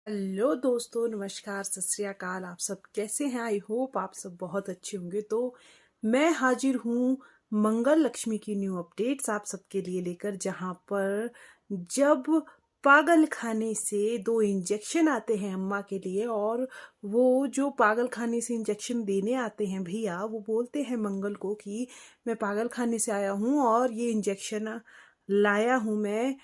Hello दोस्तों, नमस्कार, सत श्री अकाल। आप सब कैसे हैं? आई होप आप सब बहुत अच्छे होंगे। तो मैं हाजिर हूँ मंगल लक्ष्मी की न्यू अपडेट्स आप सबके लिए लेकर, जहाँ पर जब पागल खाने से 2 इंजेक्शन आते हैं अम्मा के लिए, और वो जो पागल खाने से इंजेक्शन देने आते हैं भैया, वो बोलते हैं मंगल को कि मैं पागल खाने से आया हूँ और ये इंजेक्शन लाया हूँ मैं,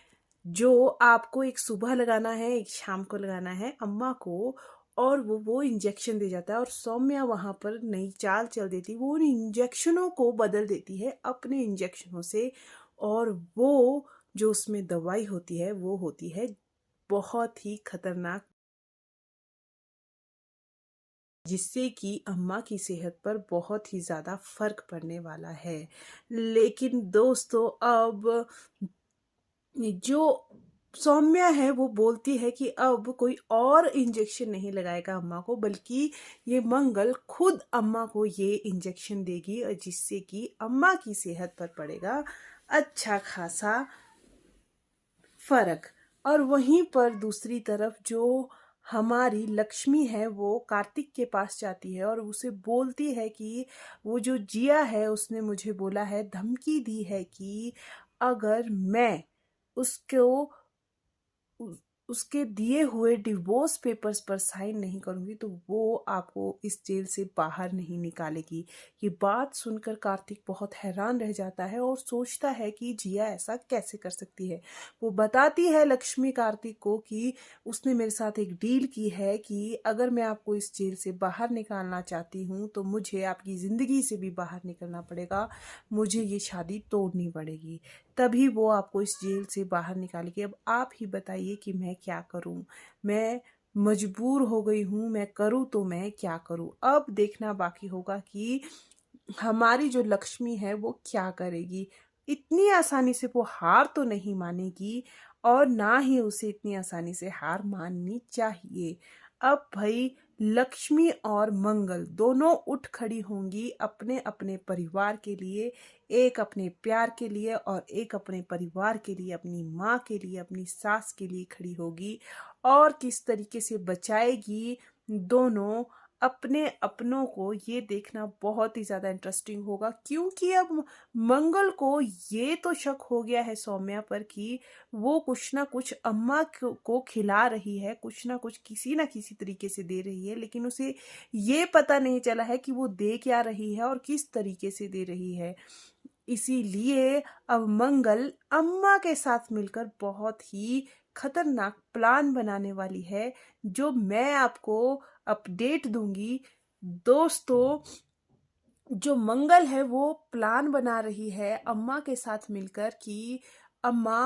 जो आपको एक सुबह लगाना है, एक शाम को लगाना है अम्मा को। और वो इंजेक्शन दे जाता है और सौम्या वहां पर नई चाल चल देती, वो उन इंजेक्शनों को बदल देती है अपने इंजेक्शनों से। और वो जो उसमें दवाई होती है वो होती है बहुत ही खतरनाक, जिससे कि अम्मा की सेहत पर बहुत ही ज़्यादा फर्क पड़ने वाला है। लेकिन दोस्तों, अब जो सौम्या है वो बोलती है कि अब कोई और इंजेक्शन नहीं लगाएगा अम्मा को, बल्कि ये मंगल खुद अम्मा को ये इंजेक्शन देगी, और जिससे कि अम्मा की सेहत पर पड़ेगा अच्छा खासा फर्क। और वहीं पर दूसरी तरफ जो हमारी लक्ष्मी है वो कार्तिक के पास जाती है और उसे बोलती है कि वो जो जिया है उसने मुझे बोला है, धमकी दी है कि अगर मैं उसको उ- उसके दिए हुए डिवोर्स पेपर्स पर साइन नहीं करूंगी तो वो आपको इस जेल से बाहर नहीं निकालेगी। ये बात सुनकर कार्तिक बहुत हैरान रह जाता है और सोचता है कि जिया ऐसा कैसे कर सकती है। वो बताती है लक्ष्मी कार्तिक को कि उसने मेरे साथ एक डील की है कि अगर मैं आपको इस जेल से बाहर निकालना चाहती हूँ तो मुझे आपकी ज़िंदगी से भी बाहर निकलना पड़ेगा, मुझे ये शादी तोड़नी पड़ेगी, तभी वो आपको इस जेल से बाहर निकालेगी। अब आप ही बताइए कि मैं क्या करूं? मैं मजबूर हो गई हूं, मैं करूं तो मैं क्या करूं? अब देखना बाकी होगा कि हमारी जो लक्ष्मी है वो क्या करेगी। इतनी आसानी से वो हार तो नहीं मानेगी, और ना ही उसे इतनी आसानी से हार माननी चाहिए। अब भाई लक्ष्मी और मंगल दोनों उठ खड़ी होंगी अपने अपने परिवार के लिए, एक अपने प्यार के लिए और एक अपने परिवार के लिए, अपनी माँ के लिए, अपनी सास के लिए खड़ी होगी। और किस तरीके से बचाएगी दोनों अपने अपनों को, ये देखना बहुत ही ज्यादा इंटरेस्टिंग होगा। क्योंकि अब मंगल को ये तो शक हो गया है सौम्या पर कि वो कुछ ना कुछ अम्मा को खिला रही है, कुछ ना किसी तरीके से दे रही है, लेकिन उसे ये पता नहीं चला है कि वो दे क्या रही है और किस तरीके से दे रही है। इसीलिए अब मंगल अम्मा के साथ मिलकर बहुत ही खतरनाक प्लान बनाने वाली है, जो मैं आपको अपडेट दूंगी। दोस्तों, जो मंगल है वो प्लान बना रही है अम्मा के साथ मिलकर कि अम्मा,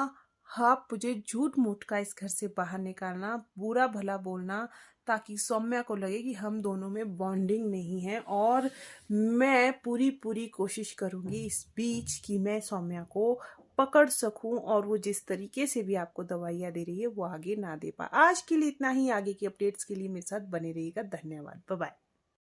आप मुझे झूठ मूठ का इस घर से बाहर निकालना, बुरा भला बोलना, ताकि सौम्या को लगे कि हम दोनों में बॉन्डिंग नहीं है। और मैं पूरी पूरी कोशिश करूंगी इस बीच कि मैं सौम्या को पकड़ सकूं, और वो जिस तरीके से भी आपको दवाइयाँ दे रही है वो आगे ना दे पाए। आज के लिए इतना ही। आगे की अपडेट्स के लिए मेरे साथ बने रहिएगा। धन्यवाद। Bye bye.